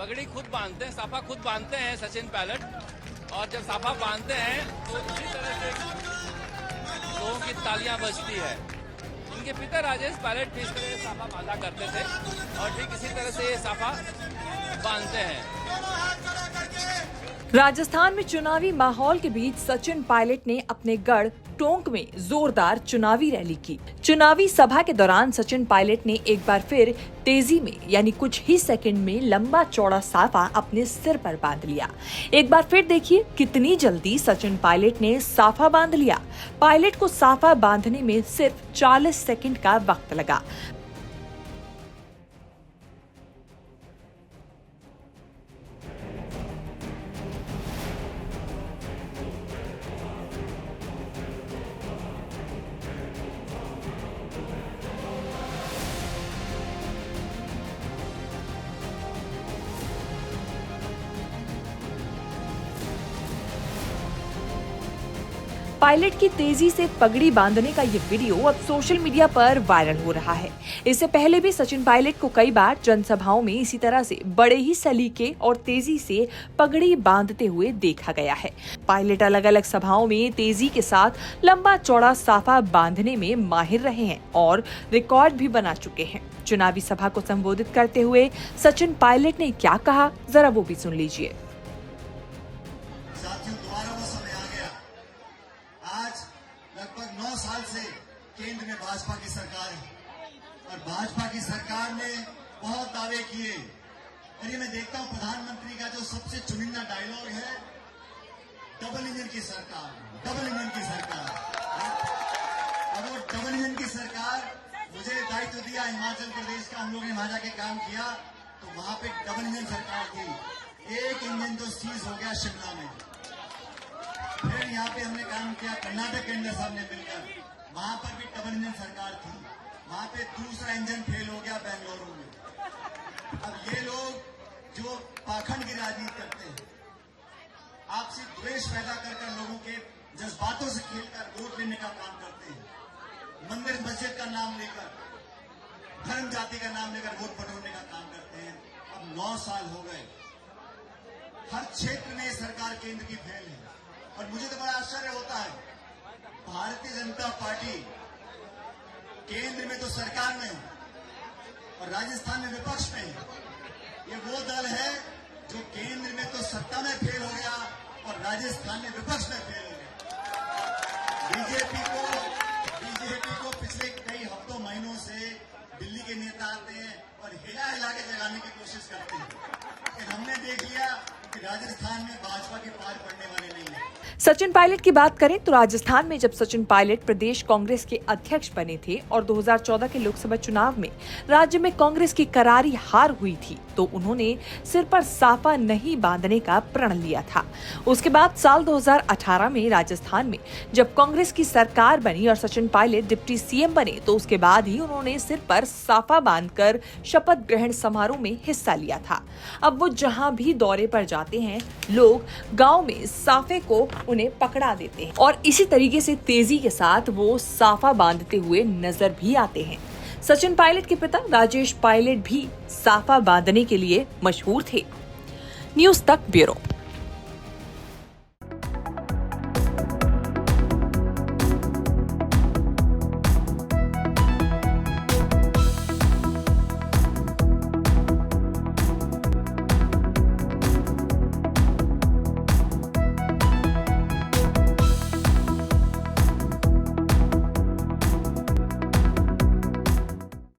पगड़ी खुद बांधते हैं, साफा खुद बांधते हैं सचिन पायलट। और जब साफा बांधते हैं तो इसी तरह से लोगों की तालियां बजती है। इनके पिता राजेश पायलट भी इस तरह साफा बांधा करते थे और ठीक इसी तरह से ये साफा बांधते हैं। राजस्थान में चुनावी माहौल के बीच सचिन पायलट ने अपने गढ़ टोंक में जोरदार चुनावी रैली की। चुनावी सभा के दौरान सचिन पायलट ने एक बार फिर तेजी में यानी कुछ ही सेकंड में लंबा चौड़ा साफा अपने सिर पर बांध लिया। एक बार फिर देखिए कितनी जल्दी सचिन पायलट ने साफा बांध लिया। पायलट को साफा बांधने में सिर्फ 40 सेकंड का वक्त लगा। पायलट की तेजी से पगड़ी बांधने का ये वीडियो अब सोशल मीडिया पर वायरल हो रहा है। इससे पहले भी सचिन पायलट को कई बार जनसभाओं में इसी तरह से बड़े ही सलीके और तेजी से पगड़ी बांधते हुए देखा गया है। पायलट अलग अलग सभाओं में तेजी के साथ लंबा चौड़ा साफा बांधने में माहिर रहे हैं और रिकॉर्ड भी बना चुके हैं। चुनावी सभा को संबोधित करते हुए सचिन पायलट ने क्या कहा, जरा वो भी सुन लीजिए। लगभग 9 साल से केंद्र में भाजपा की सरकार है और भाजपा की सरकार ने बहुत दावे किए और ये मैं देखता हूं प्रधानमंत्री का जो सबसे चुनिंदा डायलॉग है, डबल इंजन की सरकार, डबल इंजन की सरकार। और वो डबल इंजन की सरकार, मुझे दायित्व दिया हिमाचल प्रदेश का, हम लोगों ने वहां जाके काम किया तो वहां पे डबल इंजन सरकार थी। एक इंजन तो सीज हो गया शिमला में। फिर यहाँ पे हमने काम किया कर्नाटक के अंदर सबने मिलकर, वहां पर भी डबल इंजन सरकार थी। वहां पे दूसरा इंजन फेल हो गया बेंगलुरु में। अब ये लोग जो पाखंड की राजनीति करते हैं, आपसी द्वेष पैदा कर लोगों के जज्बातों से खेलकर वोट लेने का काम करते हैं। मंदिर मस्जिद का नाम लेकर, धर्म जाति का नाम लेकर वोट बटोरने का काम करते हैं। अब 9 साल हो गए, हर क्षेत्र में सरकार केंद्र की फेल है। और मुझे तो बड़ा आश्चर्य होता है, भारतीय जनता पार्टी केंद्र में तो सरकार में है और राजस्थान में विपक्ष में है। ये वो दल है जो केंद्र में तो सत्ता में फेल हो गया और राजस्थान में विपक्ष में फेल हो गया। बीजेपी को पिछले कई हफ्तों महीनों से दिल्ली के नेता आते हैं और हिला हिला के जगाने की कोशिश करते हैं, लेकिन हमने देख लिया कि राजस्थान में भाजपा के पार पड़ने वाले नहीं है। सचिन पायलट की बात करें तो राजस्थान में जब सचिन पायलट प्रदेश कांग्रेस के अध्यक्ष बने थे और 2014 के लोकसभा चुनाव में राज्य में कांग्रेस की करारी हार हुई थी तो उन्होंने सिर पर साफा नहीं बांधने का प्रण लिया था। उसके बाद साल 2018 में राजस्थान में जब कांग्रेस की सरकार बनी और सचिन पायलट डिप्टी सीएम बने तो उसके बाद ही उन्होंने सिर पर साफा बांधकर शपथ ग्रहण समारोह में हिस्सा लिया था। अब वो जहां भी दौरे पर जाते हैं, लोग गांव में साफे को उन्हें पकड़ा देते हैं और इसी तरीके से तेजी के साथ वो साफा बांधते हुए नजर भी आते हैं। सचिन पायलट के पिता राजेश पायलट भी साफा बांधने के लिए मशहूर थे। न्यूज़ तक ब्यूरो।